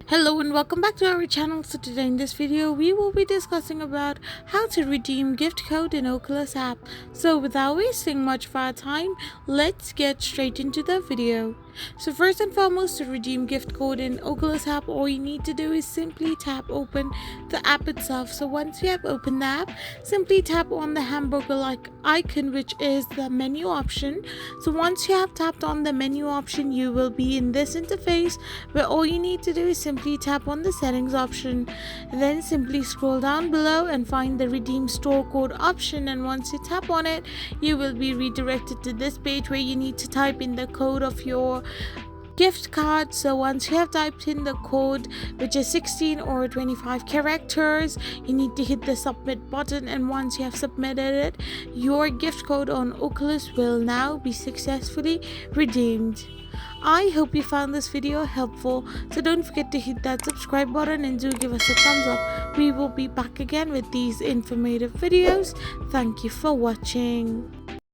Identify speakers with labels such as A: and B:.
A: Hello and welcome back to our channel. So today in this video we will be discussing about how to redeem gift code in Oculus app. So without wasting much of our time, let's get straight into the video. So first and foremost, to redeem gift code in Oculus app, all you need to do is simply tap open the app itself. So once you have opened the app, simply tap on the hamburger like icon, which is the menu option. So once you have tapped on the menu option, you will be in this interface where all you need to do is simply tap on the settings option, then simply scroll down below and find the redeem store code option, and once you tap on it, you will be redirected to this page where you need to type in the code of your gift card. So once you have typed in the code, which is 16 or 25 characters, you need to hit the submit button, and once you have submitted it, your gift code on Oculus will now be successfully redeemed. I hope you found this video helpful, so don't forget to hit that subscribe button and do give us a thumbs up. We will be back again with these informative videos. Thank you for watching.